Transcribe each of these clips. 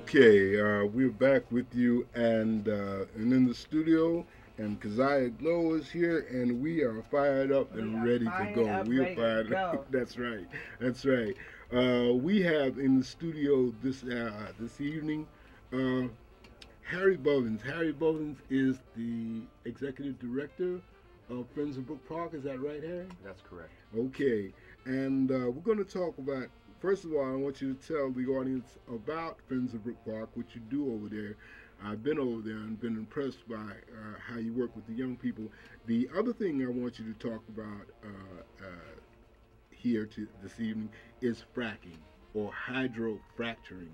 Okay, we're back with you and in the studio, and Keziah Glow is here, and we are fired up We and are ready to fired go. up, We are ready to fired up. go. That's right. That's right. We have in the studio this evening uh, Harry Bovins. Harry Bovins is the executive director of Friends of Brook Park. Is that right, Harry? That's correct. Okay, and we're going to talk about. First of all, I want you to tell the audience about Friends of Brook Park, what you do over there. I've been over there and been impressed by how you work with the young people. The other thing I want you to talk about this evening is fracking or hydrofracturing.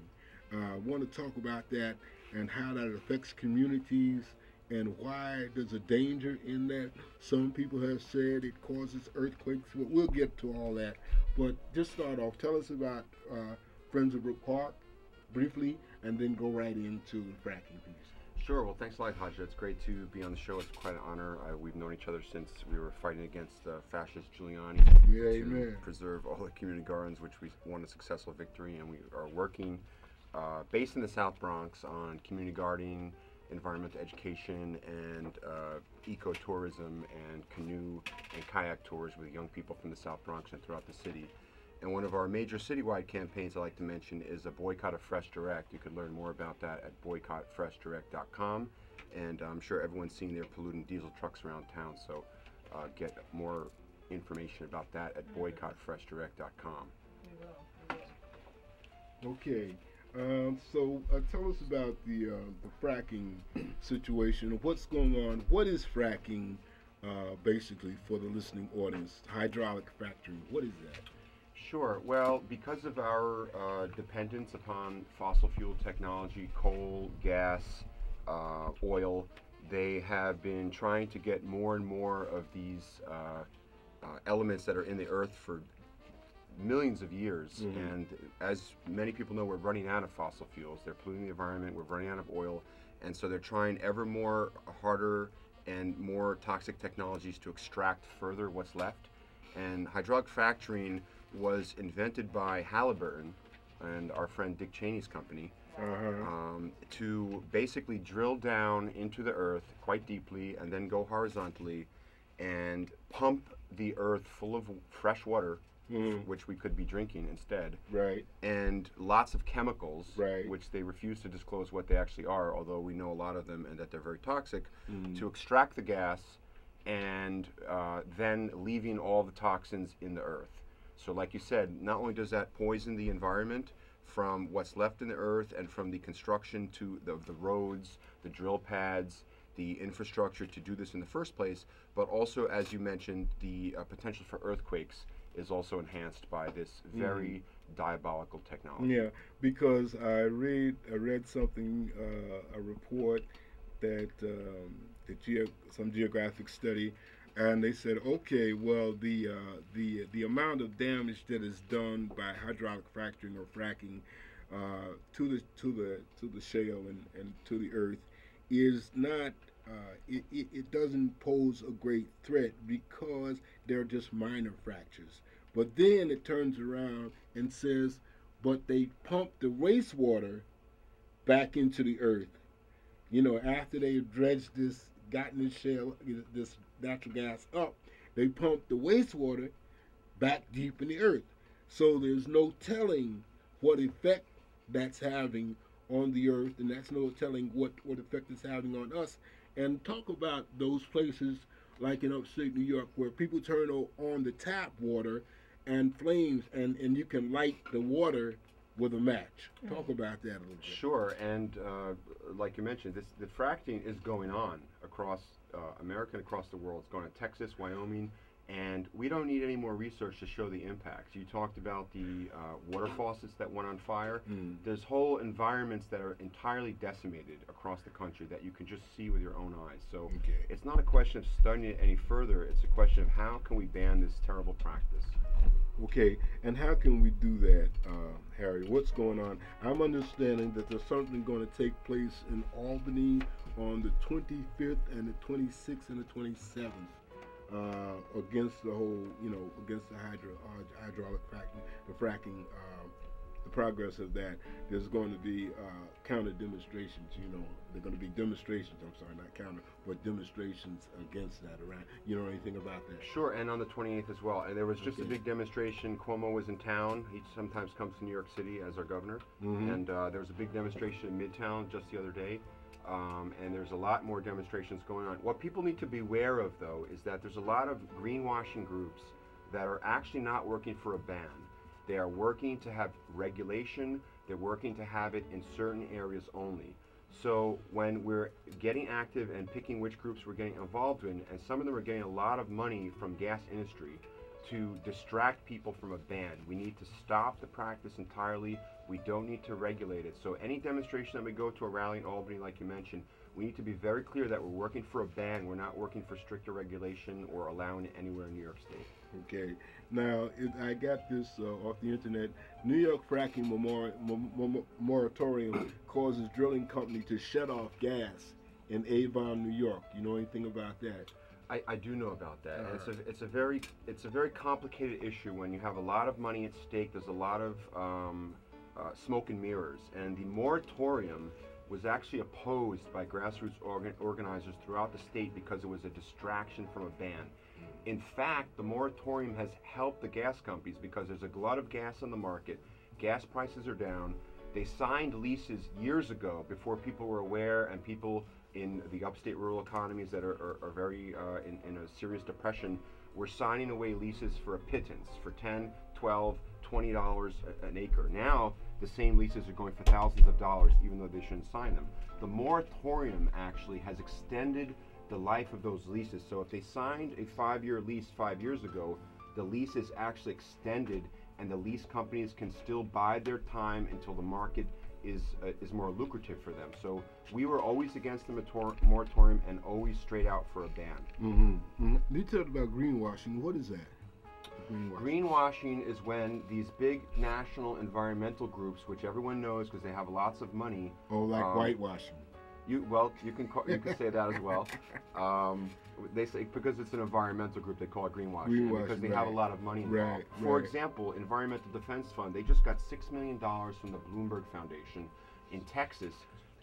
I want to talk about that and how that affects communities and why there's a danger in that. Some people have said it causes earthquakes, but we'll get to all that. But just start off, tell us about Friends of Brook Park briefly, and then go right into the fracking piece. Sure. Well, thanks a lot, Haja. It's great to be on the show. It's quite an honor. We've known each other since we were fighting against fascist Giuliani Yeah, to amen. preserve all the community gardens, which we won a successful victory, and we are working based in the South Bronx on community gardening, environmental education, and ecotourism and canoe and kayak tours with young people from the South Bronx and throughout the city. And one of our major citywide campaigns I like to mention is a boycott of Fresh Direct. You can learn more about that at boycottfreshdirect.com. And I'm sure everyone's seen their polluting diesel trucks around town, so get more information about that at boycottfreshdirect.com. We will. We will. Okay. So tell us about the fracking situation. What's going on? What is fracking, basically, for the listening audience? Hydraulic fracturing. What is that? Sure. Well, because of our dependence upon fossil fuel technology, coal, gas, oil, they have been trying to get more and more of these elements that are in the earth for millions of years. Mm-hmm. And as many people know, we're running out of fossil fuels. They're polluting the environment. We're running out of oil. And so they're trying ever more harder and more toxic technologies to extract further what's left. And hydraulic fracturing was invented by Halliburton and our friend Dick Cheney's company to basically drill down into the earth quite deeply and then go horizontally and pump the earth full of fresh water, which we could be drinking instead, Right. and lots of chemicals, Right. which they refuse to disclose what they actually are, although we know a lot of them and that they're very toxic, to extract the gas and then leaving all the toxins in the earth. So like you said, not only does that poison the environment from what's left in the earth and from the construction to the roads, the drill pads, the infrastructure to do this in the first place, but also, as you mentioned, the potential for earthquakes is also enhanced by this very diabolical technology. Yeah, because I read something, a report that some geographic study, and they said, okay, well, the amount of damage that is done by hydraulic fracturing or fracking to the shale and to the earth is not. It doesn't pose a great threat because they're just minor fractures. But then it turns around and says, but they pump the wastewater back into the earth. After they've dredged this, gotten this shale, this natural gas up, they pump the wastewater back deep in the earth. So there's no telling what effect that's having on the earth, and that's no telling what effect it's having on us. And talk about those places like in upstate New York where people turn on the tap water and flames, and you can light the water with a match. Talk about that a little bit. Sure, and like you mentioned, the fracking is going on across America and across the world. It's going to Texas, Wyoming, and we don't need any more research to show the impacts. You talked about the water faucets that went on fire. There's whole environments that are entirely decimated across the country that you can just see with your own eyes. So it's not a question of studying it any further. It's a question of how can we ban this terrible practice. Okay, and how can we do that, Harry? What's going on? I'm understanding that there's something going to take place in Albany on the 25th and the 26th and the 27th against the whole, against the hydraulic fracking, the progress of that, there's going to be counter demonstrations. You know, there are going to be demonstrations. I'm sorry, not counter, but demonstrations against that around. You know anything about that? Sure, and on the 28th as well. And there was just a big demonstration. Cuomo was in town. He sometimes comes to New York City as our governor. And there was a big demonstration in Midtown just the other day. And there's a lot more demonstrations going on. What people need to be aware of, though, is that there's a lot of greenwashing groups that are actually not working for a ban. They are working to have regulation. They're working to have it in certain areas only. So when we're getting active and picking which groups we're getting involved in, and some of them are getting a lot of money from gas industry to distract people from a ban, we need to stop the practice entirely. We don't need to regulate it. So any demonstration that we go to, a rally in Albany, like you mentioned, we need to be very clear that we're working for a ban. We're not working for stricter regulation or allowing it anywhere in New York State. Okay. Now, I got this off the internet. New York fracking moratorium causes drilling company to shut off gas in Avon, New York. You know anything about that? I do know about that. And it's a very complicated issue when you have a lot of money at stake. There's a lot of smoke and mirrors, and the moratorium was actually opposed by grassroots organizers throughout the state because it was a distraction from a ban. In fact, the moratorium has helped the gas companies because there's a glut of gas on the market. Gas prices are down. They signed leases years ago before people were aware, and people in the upstate rural economies that are very in a serious depression were signing away leases for a pittance, for $10, $12, $20 an acre. Now, the same leases are going for thousands of dollars, even though they shouldn't sign them. The moratorium actually has extended the life of those leases. So if they signed a 5-year lease 5 years ago, the lease is actually extended, and the lease companies can still bide their time until the market is more lucrative for them. So we were always against the moratorium and always straight out for a ban. You talked about greenwashing. What is that? Greenwashing is when these big national environmental groups, which everyone knows because they have lots of money. Oh, like whitewashing. You can say that as well. They say because it's an environmental group, they call it greenwashing because they have a lot of money involved. For example, Environmental Defense Fund, they just got $6 million from the Bloomberg Foundation in Texas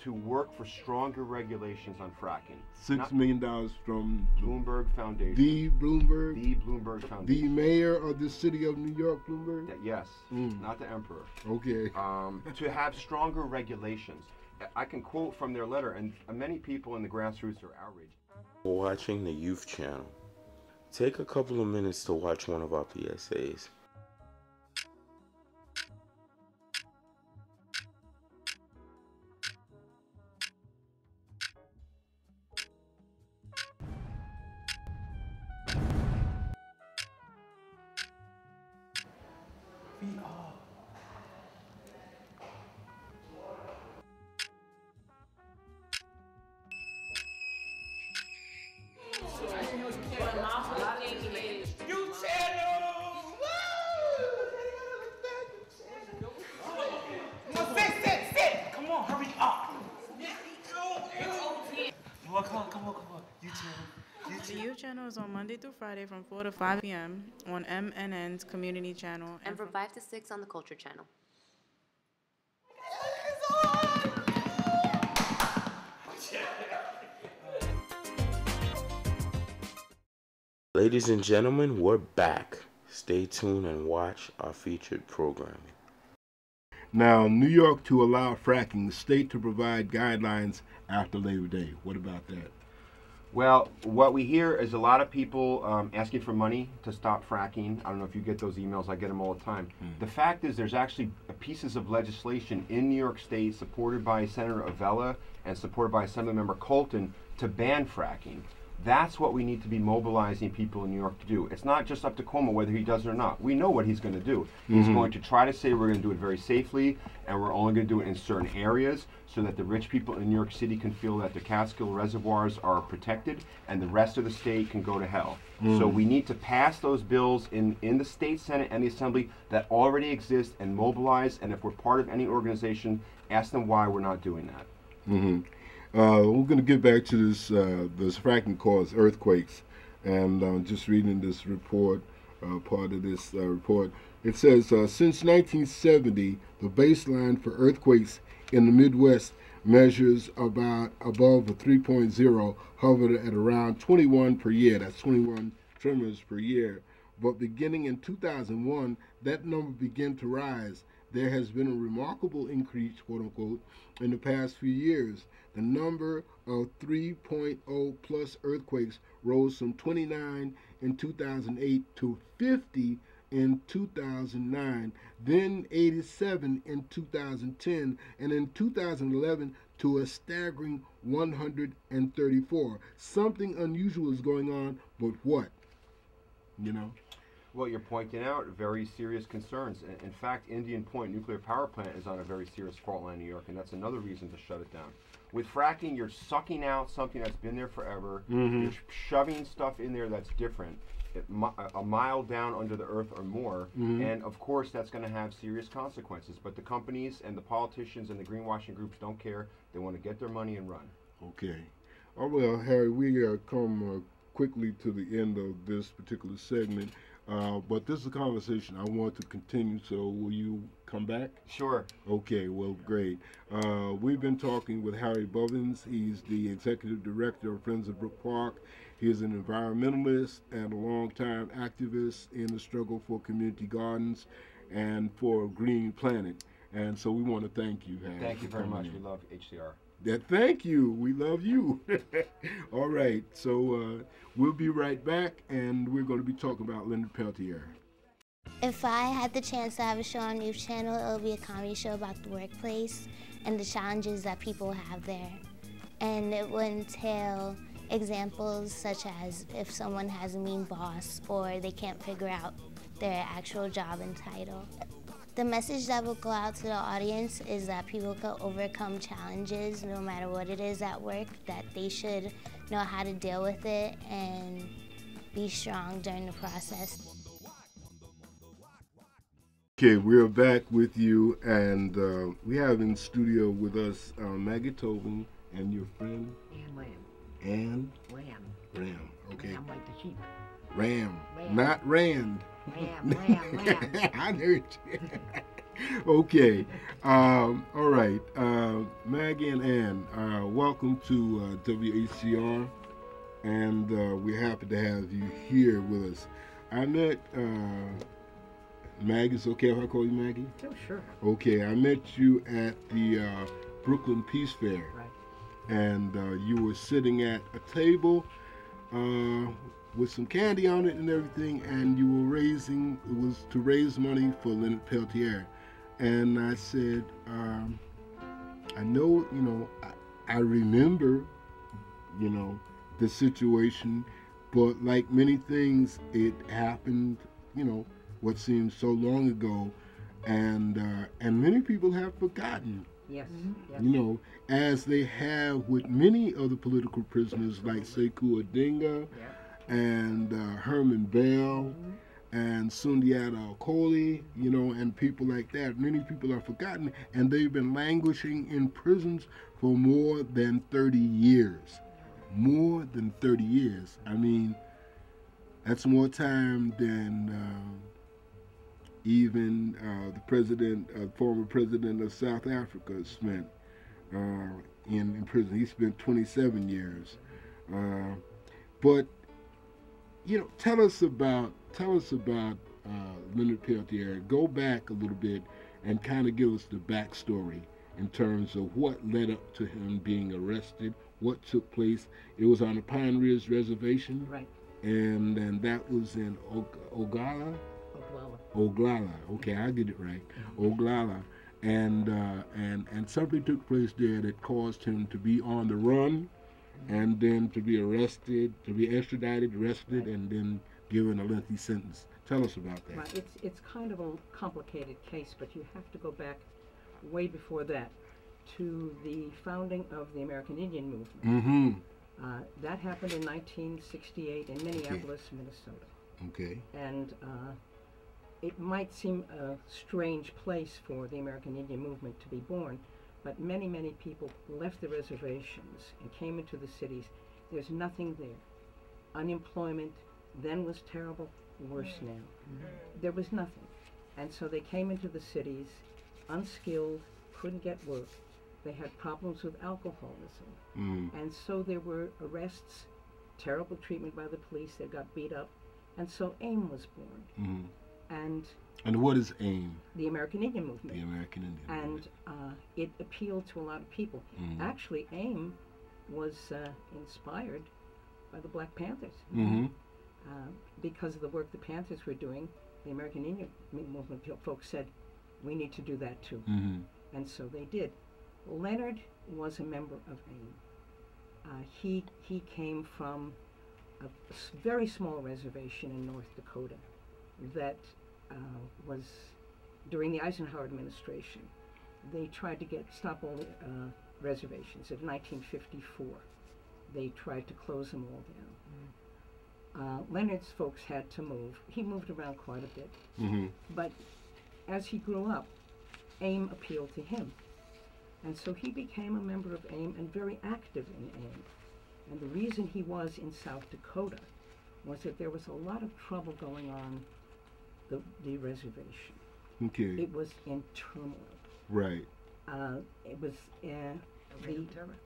to work for stronger regulations on fracking. $6 million from Bloomberg Foundation. The Bloomberg? The Bloomberg Foundation. The mayor of the city of New York, Bloomberg? Yes, not the emperor. Okay. To have stronger regulations. I can quote from their letter, and many people in the grassroots are outraged. Watching the Youth Channel. Take a couple of minutes to watch one of our PSAs. The Youth Channel is on Monday through Friday from 4 to 5 p.m. on MNN's Community Channel. And from 5 to 6 on the Culture Channel. Ladies and gentlemen, we're back. Stay tuned and watch our featured programming. Now, New York to allow fracking, the state to provide guidelines after Labor Day. What about that? Well, what we hear is a lot of people asking for money to stop fracking. I don't know if you get those emails. I get them all the time. The fact is there's actually pieces of legislation in New York State supported by Senator Avella and supported by Assemblymember Colton to ban fracking. That's what we need to be mobilizing people in New York to do. It's not just up to Cuomo whether he does it or not. We know what he's going to do. He's going to try to say we're going to do it very safely, and we're only going to do it in certain areas so that the rich people in New York City can feel that the Catskill reservoirs are protected and the rest of the state can go to hell. So we need to pass those bills in the state Senate and the Assembly that already exist and mobilize, and if we're part of any organization, ask them why we're not doing that. We're going to get back to this fracking cause earthquakes, and just reading this report, part of this report, It says, since 1970, the baseline for earthquakes in the Midwest measures about above a 3.0, hovered at around 21 per year. That's 21 tremors per year. But beginning in 2001, that number began to rise. There has been a remarkable increase, quote unquote, in the past few years. The number of 3.0 plus earthquakes rose from 29 in 2008 to 50 in 2009, then 87 in 2010, and in 2011 to a staggering 134. Something unusual is going on, but what? You know? Well, you're pointing out very serious concerns. In fact, Indian Point nuclear power plant is on a very serious fault line in New York, and that's another reason to shut it down. With fracking, you're sucking out something that's been there forever. You're shoving stuff in there that's different, a mile down under the earth or more, and of course that's going to have serious consequences. But the companies and the politicians and the greenwashing groups don't care. They want to get their money and run. Okay. Oh, well, Harry, we come quickly to the end of this particular segment. But this is a conversation I want to continue, so will you come back? Sure. Okay, well, great. We've been talking with Harry Bovins. He's the executive director of Friends of Brook Park. He is an environmentalist and a longtime activist in the struggle for community gardens and for a green planet. And so we want to thank you, Harry. Thank you very much. We love HCR. Thank you. We love you. All right. So we'll be right back, and we're going to be talking about Leonard Peltier. If I had the chance to have a show on News Channel, it would be a comedy show about the workplace and the challenges that people have there. And it would entail examples such as if someone has a mean boss or they can't figure out their actual job and title. The message that will go out to the audience is that people can overcome challenges no matter what it is at work, that they should know how to deal with it and be strong during the process. Okay, we're back with you, and we have in studio with us Maggie Tobin and your friend? And lamb. Ann? Ram. Okay. Ram like the sheep. Ram. Ram. Not Rand. Ram. I heard you. Okay. All right. Maggie and Ann, welcome to WHCR, and we're happy to have you here with us. I met Maggie. It's okay if I call you Maggie? Oh, sure. Okay. I met you at the Brooklyn Peace Fair. Right. And you were sitting at a table with some candy on it and everything, and you were it was to raise money for Leonard Peltier. And I said, I know, I remember, the situation, but like many things, it happened, what seems so long ago, and many people have forgotten. Yes. Yes. As they have with many other political prisoners like Sekou Odinga and Herman Bell and Sundiata Acoli, and people like that. Many people are forgotten, and they've been languishing in prisons for more than 30 years. More than 30 years. I mean, that's more time than even the former president of South Africa spent in prison. He spent 27 years. But tell us about Leonard Peltier. Go back a little bit and kind of give us the backstory in terms of what led up to him being arrested, what took place. It was on the Pine Ridge Reservation, Right. and that was in Oglala. Okay, I get it right. Oglala, and something took place there that caused him to be on the run, and then to be arrested, to be extradited, arrested, and then given a lengthy sentence. Tell us about that. Right. It's kind of a complicated case, but you have to go back way before that to the founding of the American Indian Movement. Mm-hmm. That happened in 1968 in Minneapolis, Minnesota. Okay. And it might seem a strange place for the American Indian Movement to be born, but many, many people left the reservations and came into the cities. There's nothing there. Unemployment then was terrible, worse now. There was nothing. And so they came into the cities unskilled, couldn't get work. They had problems with alcoholism. And so there were arrests, terrible treatment by the police. They got beat up. And so AIM was born. And what is AIM? The American Indian Movement. The American Indian Movement. And it appealed to a lot of people. Actually, AIM was inspired by the Black Panthers. Because of the work the Panthers were doing, the American Indian Movement folks said, we need to do that too. And so they did. Leonard was a member of AIM. He came from a very small reservation in North Dakota that was during the Eisenhower administration. They tried to stop all the reservations. In 1954, they tried to close them all down. Leonard's folks had to move. He moved around quite a bit. But as he grew up, AIM appealed to him. And so he became a member of AIM and very active in AIM. And the reason he was in South Dakota was that there was a lot of trouble going on the reservation. Okay. It was in turmoil. Right. It was The Reign of Terror.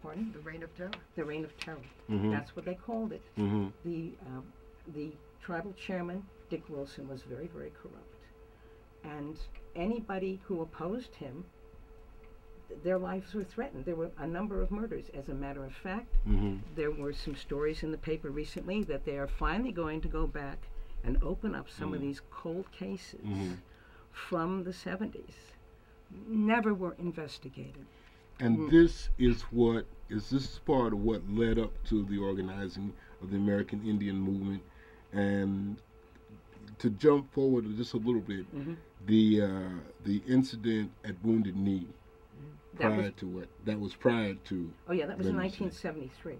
Pardon? The Reign of Terror. The Reign of Terror. That's what they called it. The tribal chairman, Dick Wilson, was very, very corrupt. And anybody who opposed him, their lives were threatened. There were a number of murders. As a matter of fact, there were some stories in the paper recently that they are finally going to go back and open up some of these cold cases from the 70s. Never were investigated. And this is part of what led up to the organizing of the American Indian Movement. And to jump forward just a little bit, the incident at Wounded Knee, prior to what? That was prior to. Oh yeah, that was in 1973.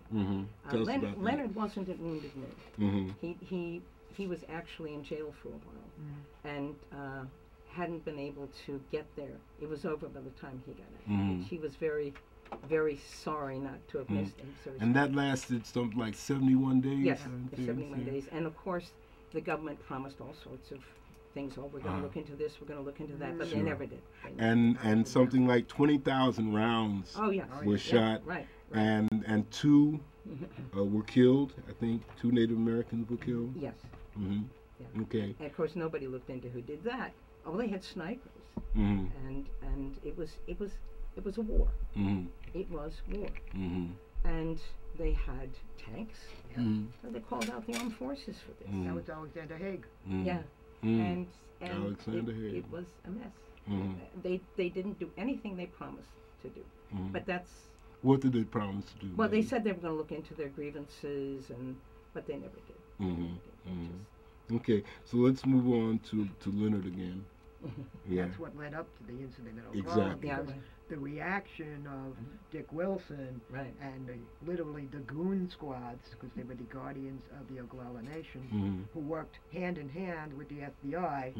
Tell us about that. Leonard wasn't at Wounded Knee. He was actually in jail for a while, and hadn't been able to get there. It was over by the time he got out. He was very, very sorry not to have missed it. And that lasted something like 71 days? Yes, 71 days. And of course, the government promised all sorts of things. Oh, we're going to look into this, we're going to look into that, but they never did. And something like 20,000 rounds were shot. Right. And two were killed. I think 2 Native Americans were killed. Yes. Yeah. Okay. And of course, nobody looked into who did that. Oh, they had snipers, and it was a war. It was war, and they had tanks. So they called out the armed forces for this. That was Alexander Haig. Yeah, and Alexander Haig. It was a mess. They didn't do anything they promised to do, but that's. What did they promise to do? Well, they said they were going to look into their grievances, but they never did. Okay, so let's move on to Leonard again. That's what led up to the incident at Oklahoma. Exactly. Because the reaction of Dick Wilson and literally the goon squads, because they were the guardians of the Oglala Nation, who worked hand in hand with the FBI,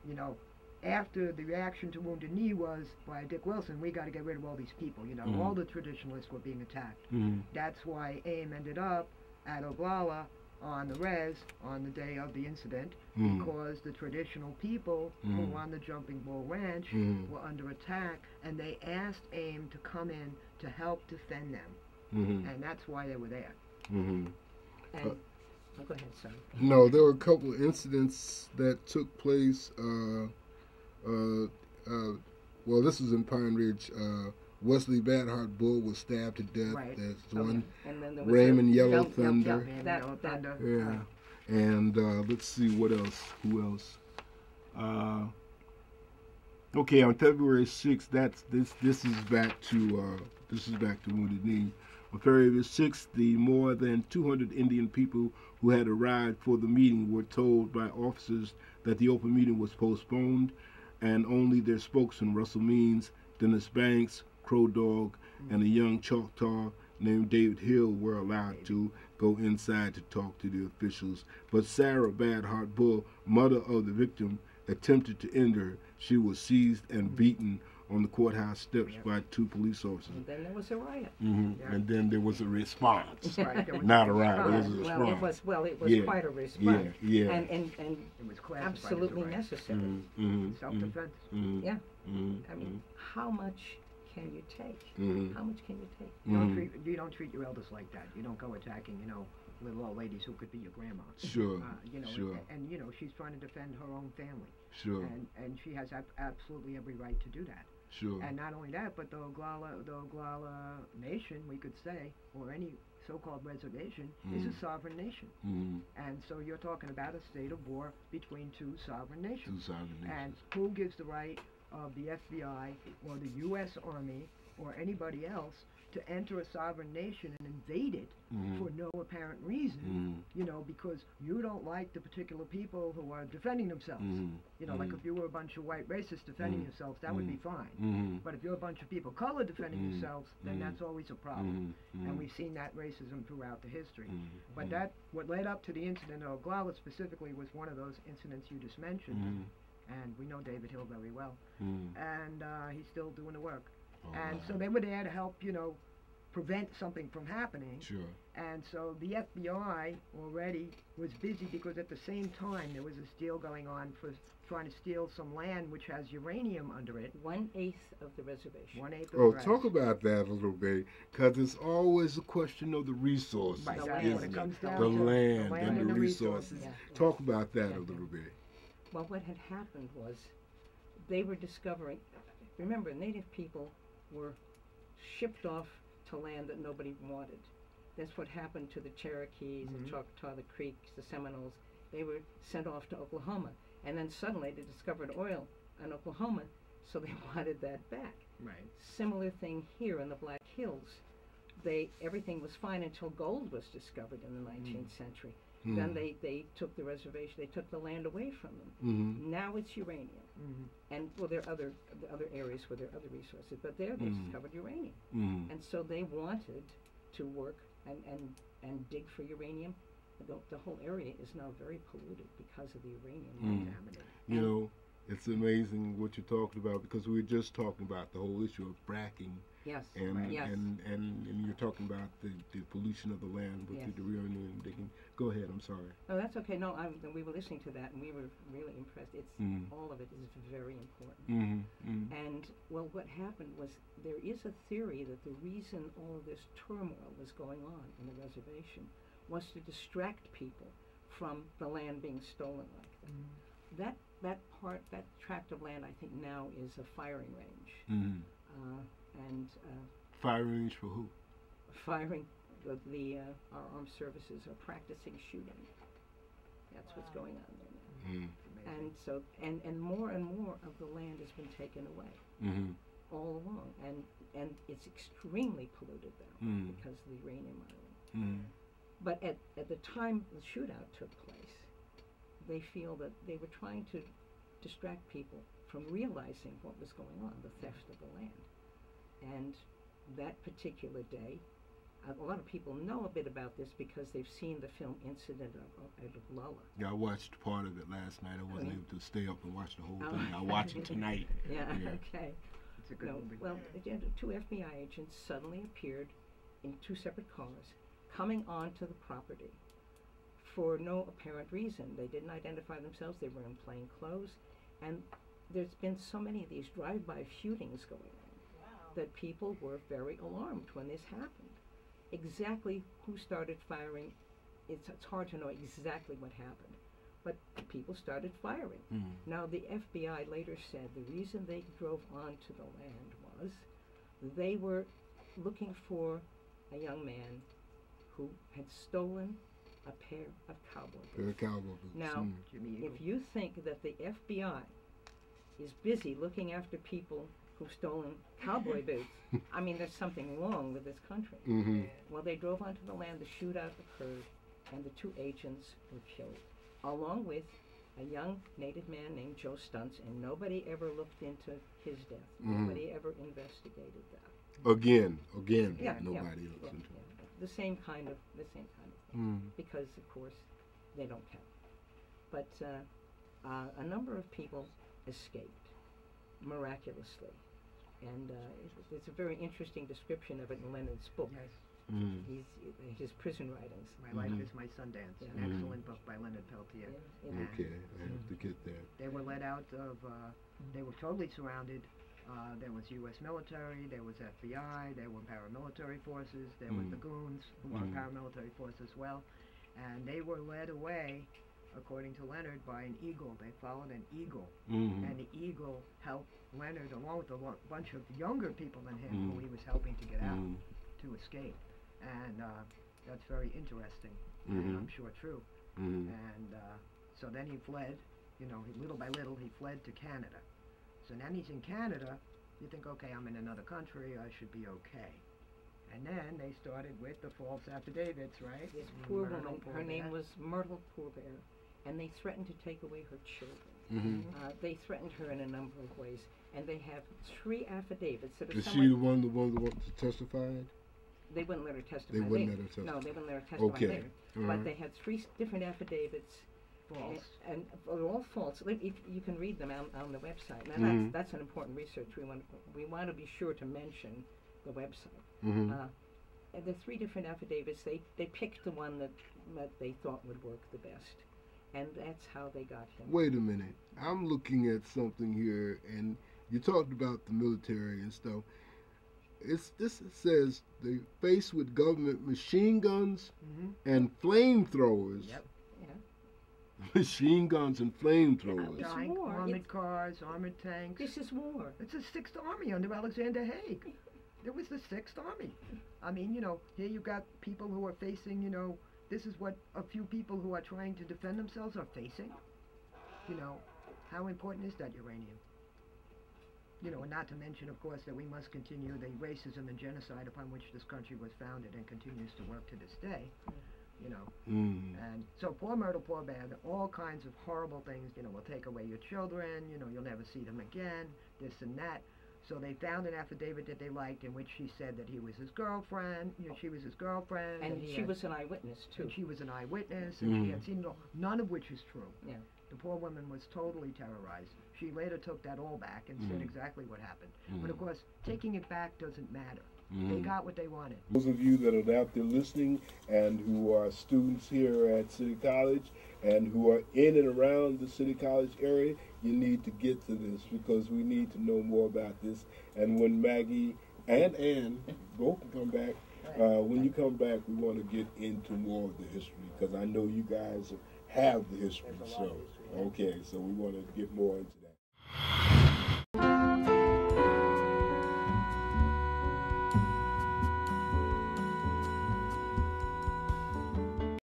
you know, after the reaction to Wounded Knee was by Dick Wilson, we got to get rid of all these people, you know, all the traditionalists were being attacked. That's why AIM ended up at Oglala on the res on the day of the incident, because the traditional people who were on the Jumping Bull Ranch were under attack, and they asked AIM to come in to help defend them, and that's why they were there. And, oh, go ahead, sorry. No, there were a couple of incidents that took place. Well, this was in Pine Ridge. Wesley Badhart Bull was stabbed to death. There's one. And then there was Raymond Yellow Thunder. That. And let's see what else. Who else? Okay, on February 6th, this is back to Wounded Knee. On February 6th, the more than 200 Indian people who had arrived for the meeting were told by officers that the open meeting was postponed, and only their spokesman, Russell Means, Dennis Banks, Crow Dog, and a young Choctaw named David Hill were allowed to go inside to talk to the officials. But Sarah Badhart Bull, mother of the victim, attempted to end her. She was seized and beaten on the courthouse steps Yep. by 2 police officers. And then there was a riot. Yeah. And then there was a response. Right, there was Not a a riot, response. it was a Well, it response. was Yeah. quite a response. Yeah. And It was classified absolutely as a right. necessary. Self-defense. Yeah. I mean, how much can you take? How much can you take? You don't treat your elders like that. You don't go attacking, little old ladies who could be your grandma. Sure, sure. And she's trying to defend her own family. Sure. And she has absolutely every right to do that. Sure. And not only that, but the Oglala Nation, we could say, or any so-called reservation, is a sovereign nation. And so you're talking about a state of war between 2 sovereign nations. 2 sovereign nations. And who gives the right of the FBI or the U.S. Army or anybody else to enter a sovereign nation and invade it for no apparent reason, because you don't like the particular people who are defending themselves. Like if you were a bunch of white racists defending yourselves, that would be fine. But if you're a bunch of people of color defending yourselves, then that's always a problem. And we've seen that racism throughout the history. But what led up to the incident of Oglala specifically was one of those incidents you just mentioned. And we know David Hill very well. And he's still doing the work. And so they were there to help, prevent something from happening. Sure. And so the FBI already was busy because at the same time there was this deal going on for trying to steal some land which has uranium under it. 1/8 of the reservation. 1/8 of Oh, the rest. talk about that a little bit, because it's always a question of the resources. Right, The that's land. what it comes down The to. land the and the resources. Yeah. Talk about that a little bit. Well, what had happened was they were discovering, remember, native people were shipped off to land that nobody wanted. That's what happened to the Cherokees, the Choctaw, the Creeks, the Seminoles. They were sent off to Oklahoma. And then suddenly they discovered oil in Oklahoma, so they wanted that back. Right. Similar thing here in the Black Hills. Everything was fine until gold was discovered in the 19th century. Then they took the reservation, they took the land away from them. Now it's uranium. And well, there are other areas where there are other resources, but there they discovered uranium. And so they wanted to work and dig for uranium. The whole area is now very polluted because of the uranium contaminated. It's amazing what you're talking about, because we were just talking about the whole issue of fracking. Yes. And, Yes. and you're talking about the pollution of the land with the uranium digging. Go ahead, I'm sorry. Oh, that's okay. No, we were listening to that, and we were really impressed. All of it is very important. And, well, what happened was there is a theory that the reason all of this turmoil was going on in the reservation was to distract people from the land being stolen like that. That tract of land, I think now is a firing range. Firing range for who? Firing, our armed services are practicing shooting. That's what's going on there now. And so, and more of the land has been taken away all along, and it's extremely polluted now because of the uranium mining. But at the time the shootout took place, they feel that they were trying to distract people from realizing what was going on, the theft of the land. And that particular day, a lot of people know a bit about this because they've seen the film Incident at Oglala. Yeah, I watched part of it last night. I wasn't able to stay up and watch the whole thing. I'll watch it tonight. Yeah, okay. It's a good movie. Well, 2 FBI agents suddenly appeared in 2 separate cars coming onto the property for no apparent reason. They didn't identify themselves. They were in plain clothes. And there's been so many of these drive-by shootings going on that people were very alarmed when this happened. Exactly who started firing, it's hard to know exactly what happened, but people started firing. Now, the FBI later said the reason they drove onto the land was they were looking for a young man who had stolen a pair of cowboy boots. Now, if you think that the FBI is busy looking after people who've stolen cowboy boots, I mean, there's something wrong with this country. Well, they drove onto the land, the shootout occurred, and the 2 agents were killed, along with a young native man named Joe Stuntz, and nobody ever looked into his death. Nobody ever investigated that. Again, nobody else. The same kind of thing, because of course they don't count. But a number of people escaped miraculously, And it's a very interesting description of it in Leonard's book. Yes. His prison writings. My Life is My Sundance, an excellent book by Leonard Peltier. Okay, I have to get that. They were let out of, they were totally surrounded. There was U.S. military, there was FBI, there were paramilitary forces, there was the goons, who are paramilitary force as well. And they were led away, according to Leonard, by an eagle. They followed an eagle. And the eagle helped Leonard, along with a bunch of younger people than him, who he was helping to get out, to escape. And that's very interesting, and I'm sure true. And so then he fled, you know, little by little he fled to Canada. So now he's in Canada, you think, okay, I'm in another country, I should be okay. And then they started with the false affidavits, right? This poor woman, her name was Myrtle Poorbear, and they threatened to take away her children. They threatened her in a number of ways, and they have 3 affidavits that are Is she the one that testified? They wouldn't let her testify. They wouldn't let her testify. No, they wouldn't let her testify Okay. later. But they had 3 different affidavits. False. And they're all false. If you can read them on the website. Now that's an important research. We want to be sure to mention the website. And the 3 different affidavits, they picked the one that they thought would work the best. And that's how they got him. Wait a minute. I'm looking at something here, and you talked about the military and stuff. It says they faced with government machine guns and flamethrowers. Yep. Machine guns and flamethrowers. Armored cars, armored tanks. This is war. It's the 6th Army under Alexander Haig. It was the 6th Army. I mean, you know, here you got people who are facing, you know, this is what a few people who are trying to defend themselves are facing. You know, how important is that uranium? You know, and not to mention, of course, that we must continue the racism and genocide upon which this country was founded and continues to work to this day. You know, and so poor Myrtle Poorbear, all kinds of horrible things, you know, will take away your children, you know, you'll never see them again, this and that. So they found an affidavit that they liked in which she said that he was his girlfriend, you know, she was his girlfriend. And she was an eyewitness, too. And she was an eyewitness, and she had seen it all, none of which is true. Yeah. The poor woman was totally terrorized. She later took that all back and said exactly what happened. But of course, taking it back doesn't matter. They got what they wanted. Those of you that are out there listening and who are students here at City College and who are in and around the City College area, you need to get to this because we need to know more about this. And when Maggie and Ann both can come back, when you come back, we want to get into more of the history because I know you guys have the history. So, okay, so we want to get more into that.